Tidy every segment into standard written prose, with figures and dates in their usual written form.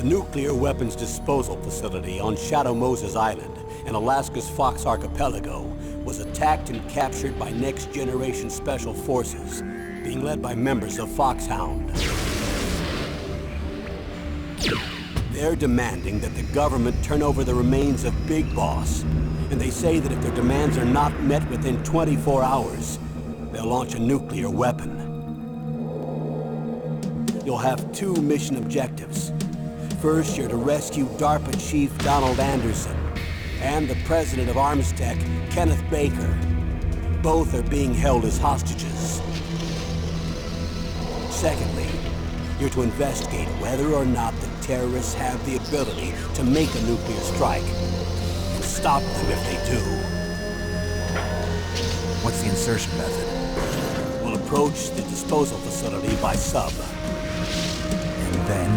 nuclear weapons disposal facility on Shadow Moses Island in Alaska's Fox Archipelago was attacked and captured by next-generation special forces, being led by members of Foxhound. They're demanding that the government turn over the remains of Big Boss, and they say that if their demands are not met within 24 hours, they'll launch a nuclear weapon. You'll have two mission objectives. First, you're to rescue DARPA Chief Donald Anderson and the president of Armstech, Kenneth Baker. Both are being held as hostages. Secondly, you're to investigate whether or not the terrorists have the ability to make a nuclear strike, and stop them if they do. What's the insertion method? We'll approach the disposal facility by sub. And then?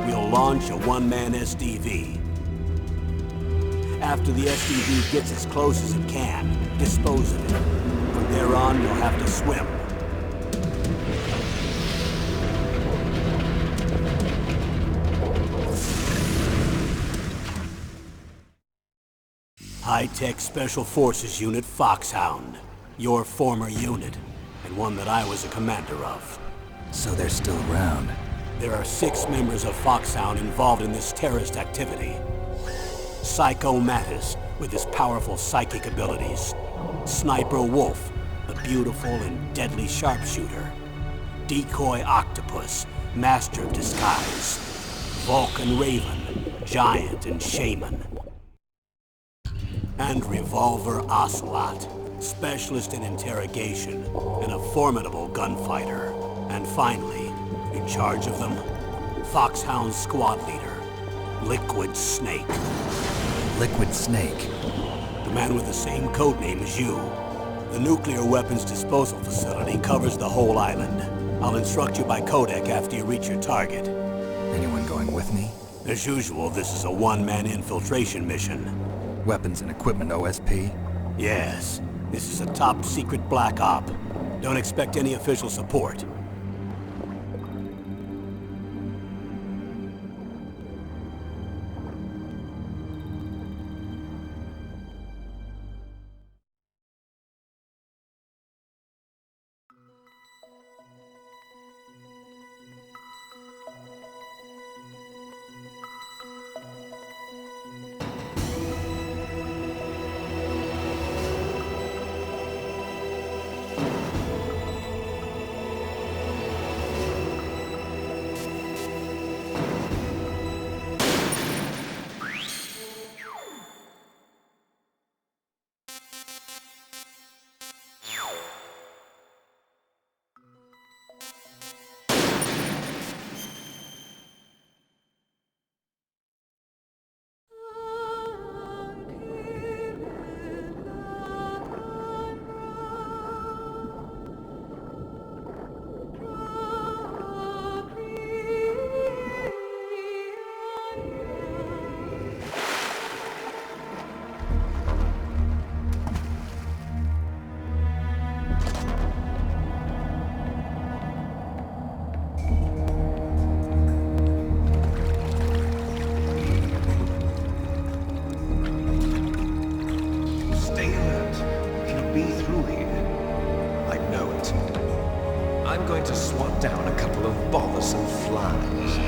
We'll launch a one-man SDV. After the SDV gets as close as it can, dispose of it. From there on, you'll have to swim. High-Tech Special Forces Unit Foxhound. Your former unit, and one that I was a commander of. So they're still around. There are 6 members of Foxhound involved in this terrorist activity. Psycho Mattis, with his powerful psychic abilities. Sniper Wolf, the beautiful and deadly sharpshooter. Decoy Octopus, master of disguise. Vulcan Raven, giant and shaman. And Revolver Ocelot, specialist in interrogation and a formidable gunfighter. And finally, in charge of them, Foxhound's squad leader, Liquid Snake. Liquid Snake? The man with the same codename as you. The nuclear weapons disposal facility covers the whole island. I'll instruct you by codec after you reach your target. Anyone going with me? As usual, this is a one-man infiltration mission. Weapons and equipment OSP? Yes. This is a top-secret black op. Don't expect any official support. I'm going to swat down a couple of bothersome flies.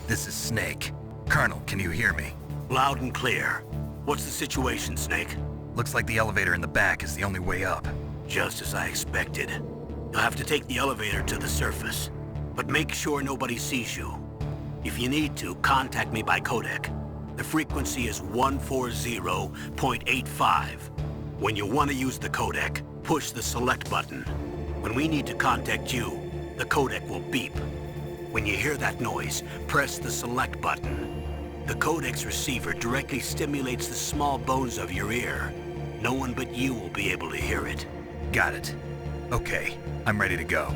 This is Snake. Colonel, can you hear me? Loud and clear. What's the situation, Snake? Looks like the elevator in the back is the only way up. Just as I expected. You'll have to take the elevator to the surface. But make sure nobody sees you. If you need to, contact me by codec. The frequency is 140.85. When you want to use the codec, push the select button. When we need to contact you, the codec will beep. When you hear that noise, press the select button. The codex receiver directly stimulates the small bones of your ear. No one but you will be able to hear it. Got it. Okay, I'm ready to go.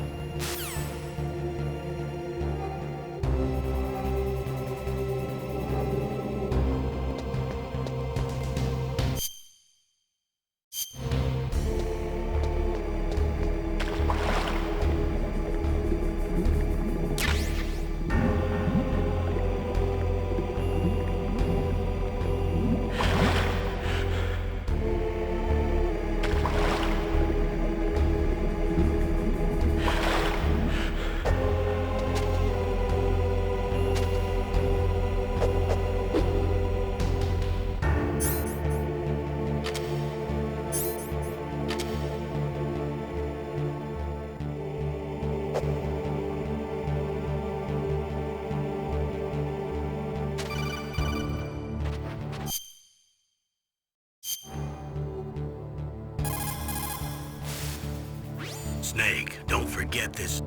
Snake, don't forget this.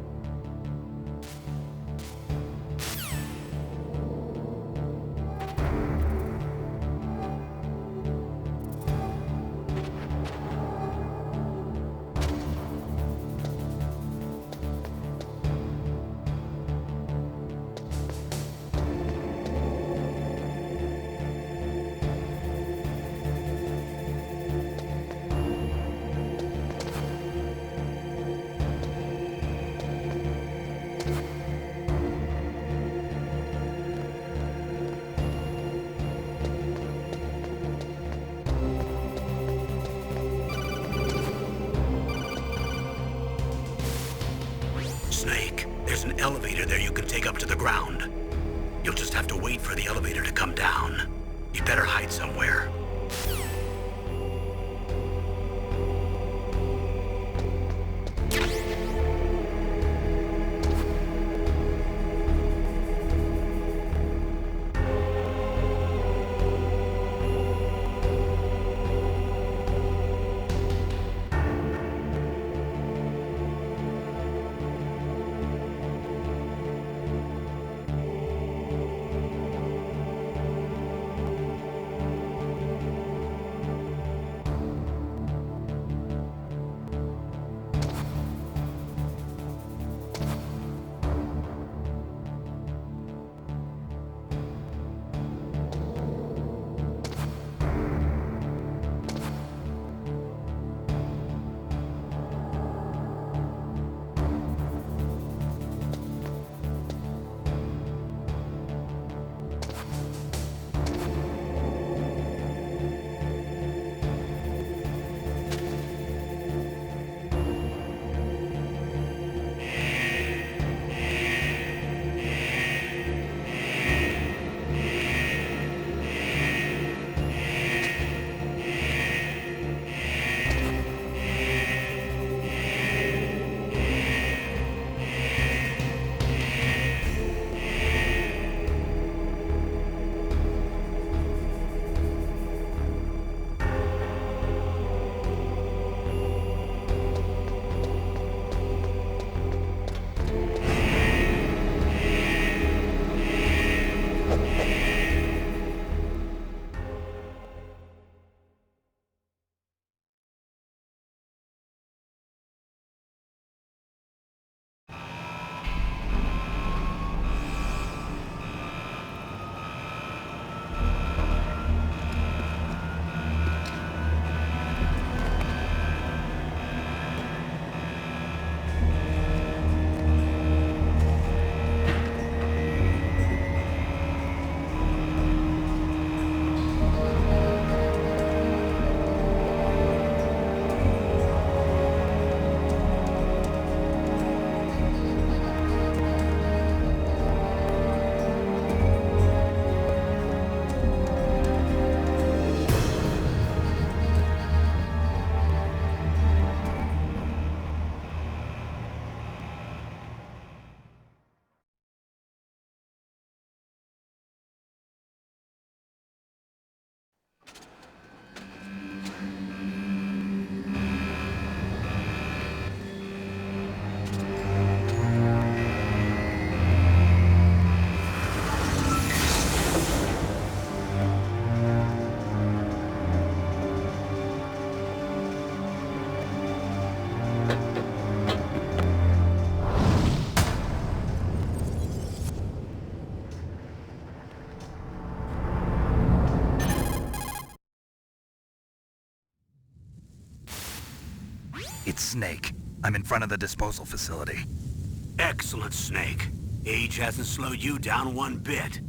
Snake, there's an elevator there you can take up to the ground. You'll just have to wait for the elevator to come down. You'd better hide somewhere. It's Snake. I'm in front of the disposal facility. Excellent, Snake. Age hasn't slowed you down one bit.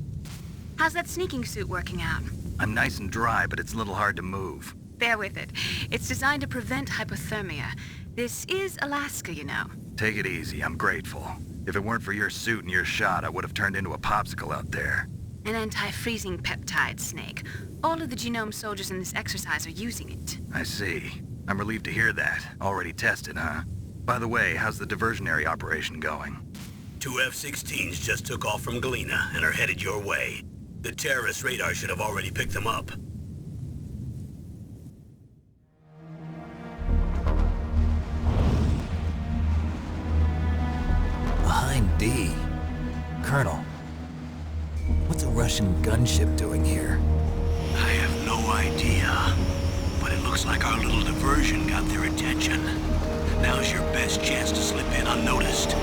How's that sneaking suit working out? I'm nice and dry, but it's a little hard to move. Bear with it. It's designed to prevent hypothermia. This is Alaska, you know. Take it easy, I'm grateful. If it weren't for your suit and your shot, I would have turned into a popsicle out there. An anti-freezing peptide, Snake. All of the genome soldiers in this exercise are using it. I see. I'm relieved to hear that. Already tested, huh? By the way, how's the diversionary operation going? 2 F-16s just took off from Galena and are headed your way. The terrorist radar should have already picked them up. Behind D. Colonel, what's a Russian gunship doing here? I have no idea, but it looks like our little diversion got their attention. Now's your best chance to slip in unnoticed.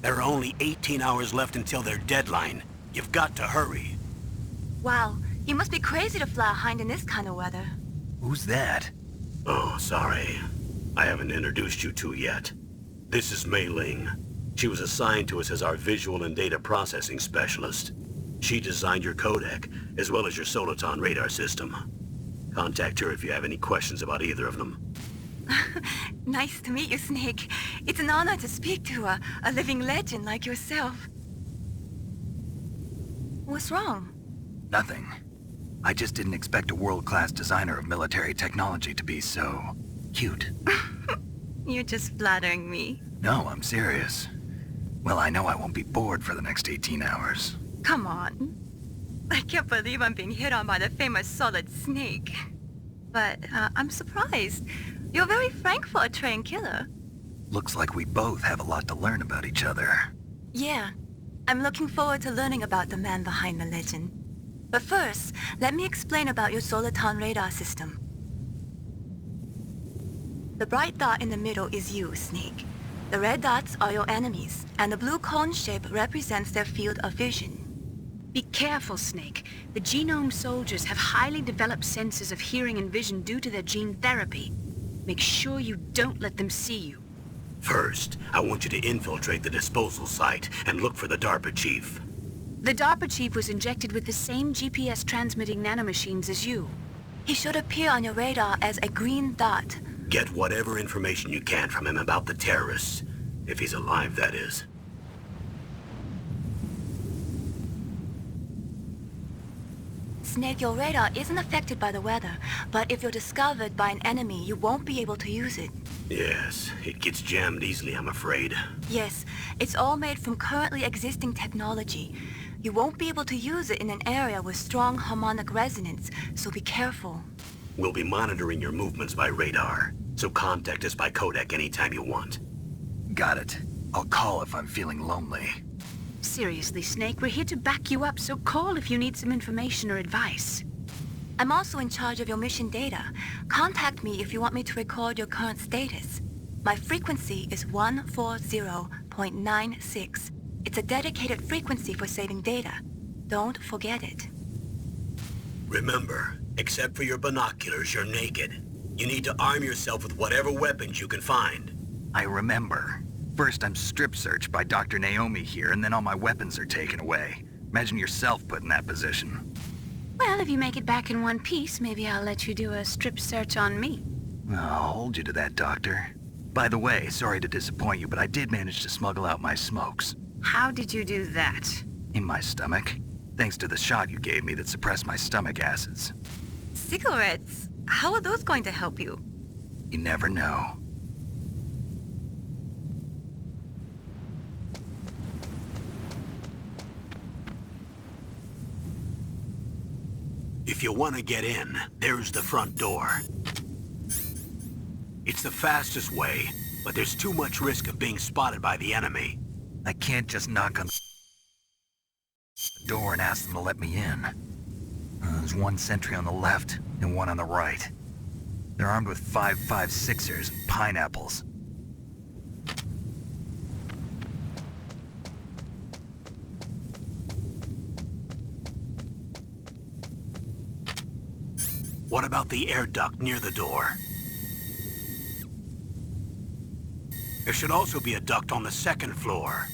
There are only 18 hours left until their deadline. You've got to hurry. Wow, you must be crazy to fly a hind in this kind of weather. Who's that? Oh, sorry. I haven't introduced you to yet. This is Mei Ling. She was assigned to us as our visual and data processing specialist. She designed your codec, as well as your Soliton radar system. Contact her if you have any questions about either of them. Nice to meet you, Snake. It's an honor to speak to a living legend like yourself. What's wrong? Nothing. I just didn't expect a world-class designer of military technology to be so cute. You're just flattering me. No, I'm serious. Well, I know I won't be bored for the next 18 hours. Come on. I can't believe I'm being hit on by the famous Solid Snake. But I'm surprised. You're very frank for a trained killer. Looks like we both have a lot to learn about each other. Yeah. I'm looking forward to learning about the man behind the legend. But first, let me explain about your Soliton radar system. The bright dot in the middle is you, Snake. The red dots are your enemies, and the blue cone shape represents their field of vision. Be careful, Snake. The genome soldiers have highly developed senses of hearing and vision due to their gene therapy. Make sure you don't let them see you. First, I want you to infiltrate the disposal site and look for the DARPA chief. The DARPA chief was injected with the same GPS transmitting nanomachines as you. He should appear on your radar as a green dot. Get whatever information you can from him about the terrorists. If he's alive, that is. Snake, your radar isn't affected by the weather, but if you're discovered by an enemy, you won't be able to use it. Yes, it gets jammed easily, I'm afraid. Yes, it's all made from currently existing technology. You won't be able to use it in an area with strong harmonic resonance, so be careful. We'll be monitoring your movements by radar, so contact us by codec anytime you want. Got it. I'll call if I'm feeling lonely. Seriously, Snake, we're here to back you up, so call if you need some information or advice. I'm also in charge of your mission data. Contact me if you want me to record your current status. My frequency is 140.96. It's a dedicated frequency for saving data. Don't forget it. Remember, except for your binoculars, you're naked. You need to arm yourself with whatever weapons you can find. I remember. First, I'm strip searched by Dr. Naomi here, and then all my weapons are taken away. Imagine yourself put in that position. Well, if you make it back in one piece, maybe I'll let you do a strip search on me. I'll hold you to that, Doctor. By the way, sorry to disappoint you, but I did manage to smuggle out my smokes. How did you do that? In my stomach. Thanks to the shot you gave me that suppressed my stomach acids. Cigarettes? How are those going to help you? You never know. If you want to get in, there's the front door. It's the fastest way, but there's too much risk of being spotted by the enemy. I can't just knock on the door and ask them to let me in. There's one sentry on the left and one on the right. They're armed with 5.56ers and pineapples. What about the air duct near the door? There should also be a duct on the second floor.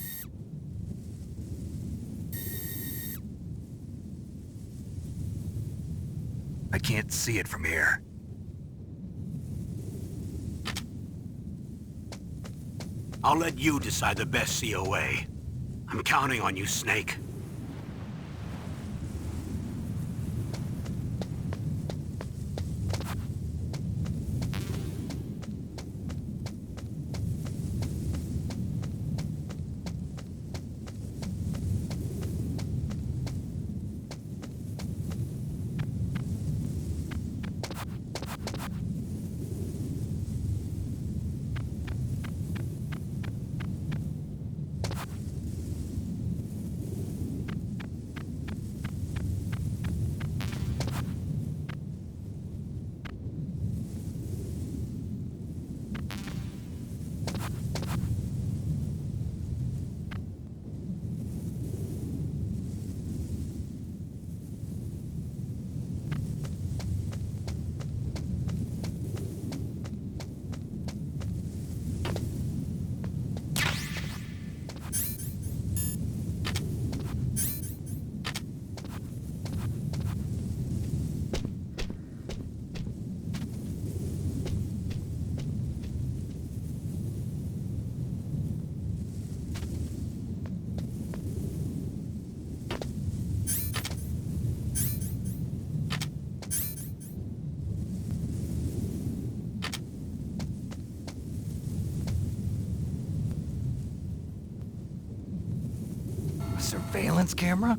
I can't see it from here. I'll let you decide the best COA. I'm counting on you, Snake. A surveillance camera?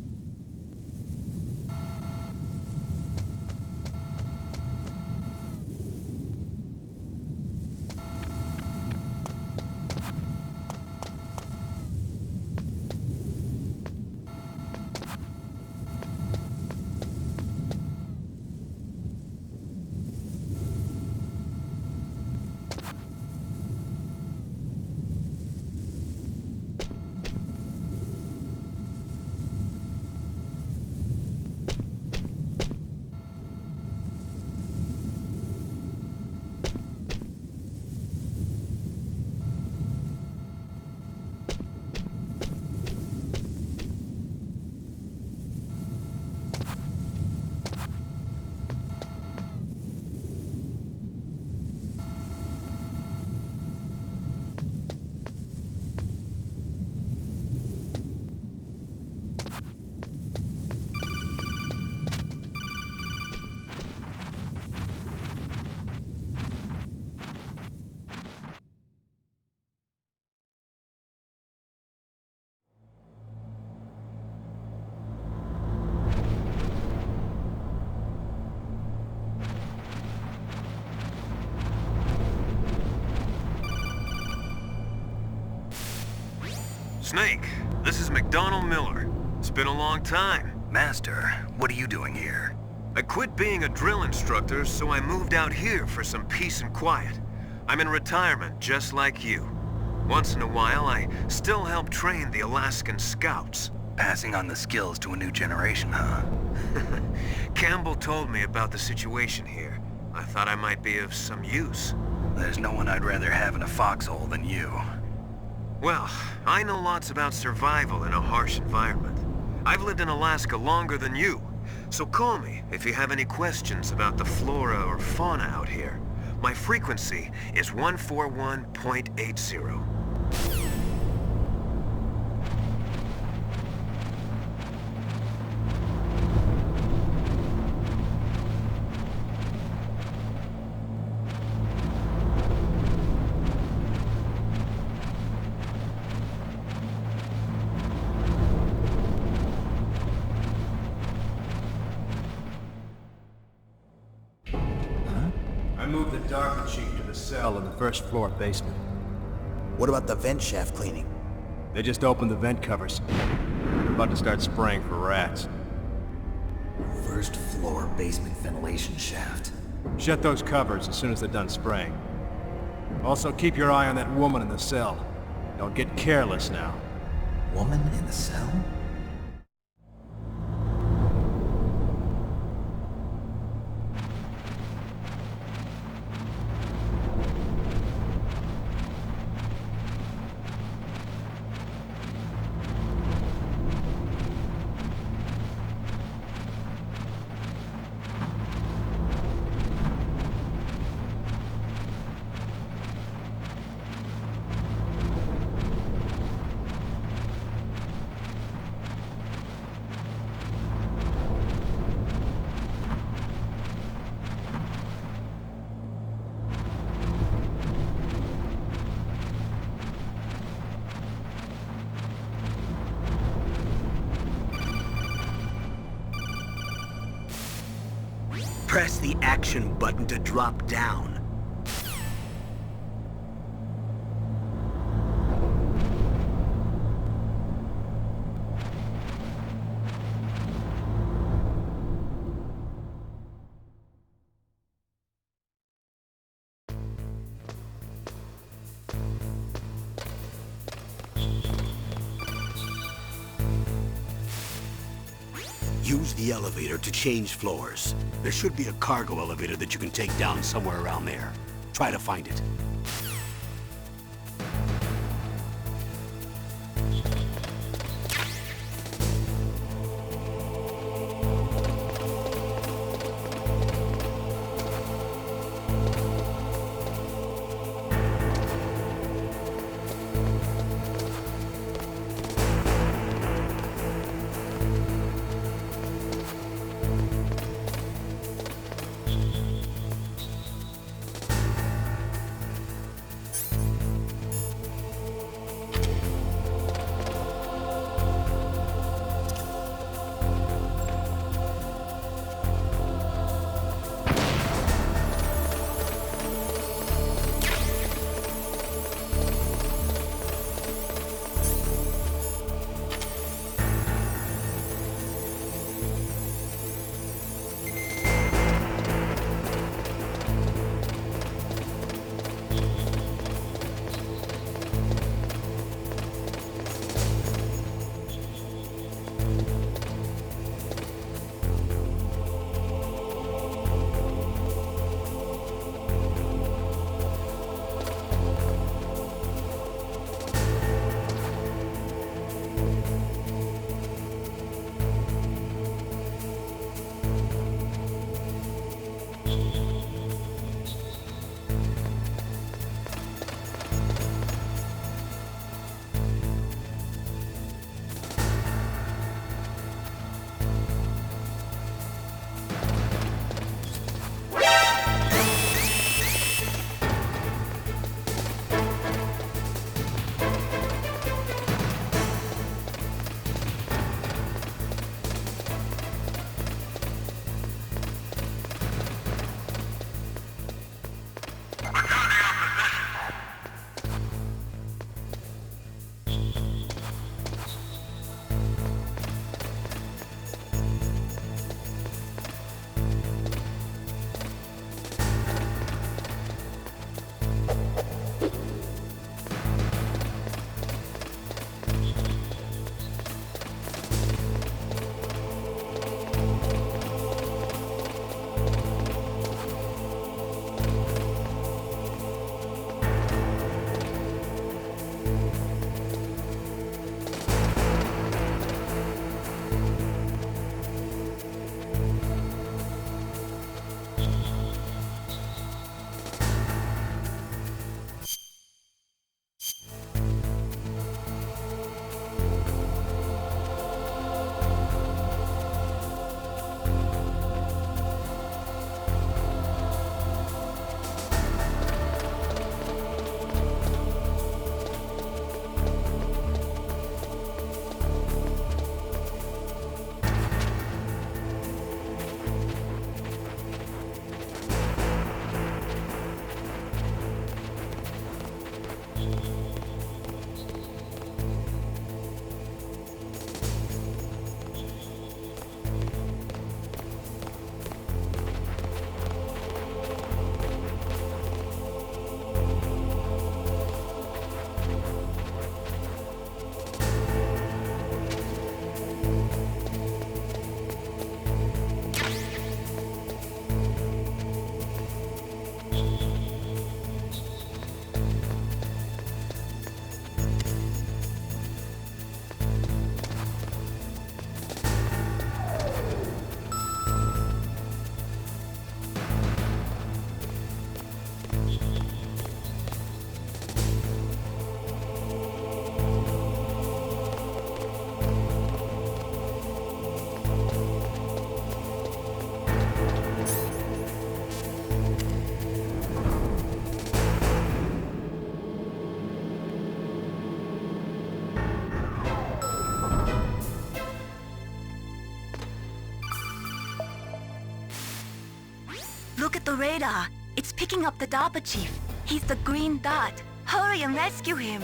Snake, this is McDonald Miller. It's been a long time. Master, what are you doing here? I quit being a drill instructor, so I moved out here for some peace and quiet. I'm in retirement, just like you. Once in a while, I still help train the Alaskan Scouts. Passing on the skills to a new generation, huh? Campbell told me about the situation here. I thought I might be of some use. There's no one I'd rather have in a foxhole than you. Well, I know lots about survival in a harsh environment. I've lived in Alaska longer than you, so call me if you have any questions about the flora or fauna out here. My frequency is 141.80. I moved the Darker Chief to the cell in the first floor basement. What about the vent shaft cleaning? They just opened the vent covers. They're about to start spraying for rats. First floor basement ventilation shaft. Shut those covers as soon as they're done spraying. Also, keep your eye on that woman in the cell. Don't get careless now. Woman in the cell? Press the action button to drop down. Use the elevator to change floors. There should be a cargo elevator that you can take down somewhere around there. Try to find it. Look at the radar. It's picking up the DARPA chief. He's the green dot. Hurry and rescue him.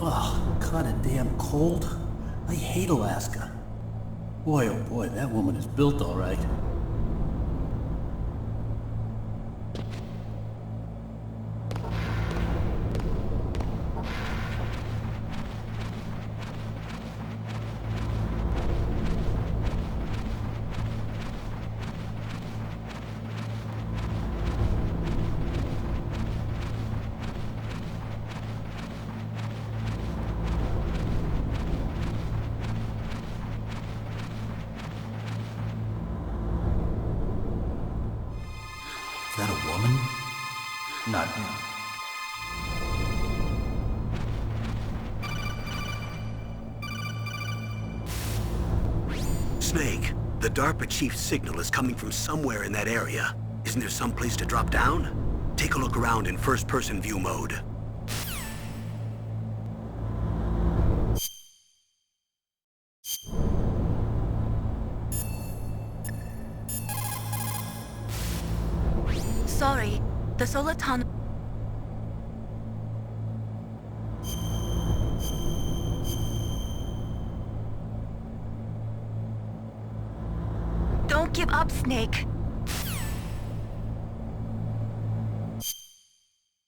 Ugh, kinda damn cold. I hate Alaska. Boy, oh boy, that woman is built all right. Is that a woman? Not him. Snake, the DARPA chief's signal is coming from somewhere in that area. Isn't there some place to drop down? Take a look around in first-person view mode. Sorry, the solar tunnel... Don't give up, Snake.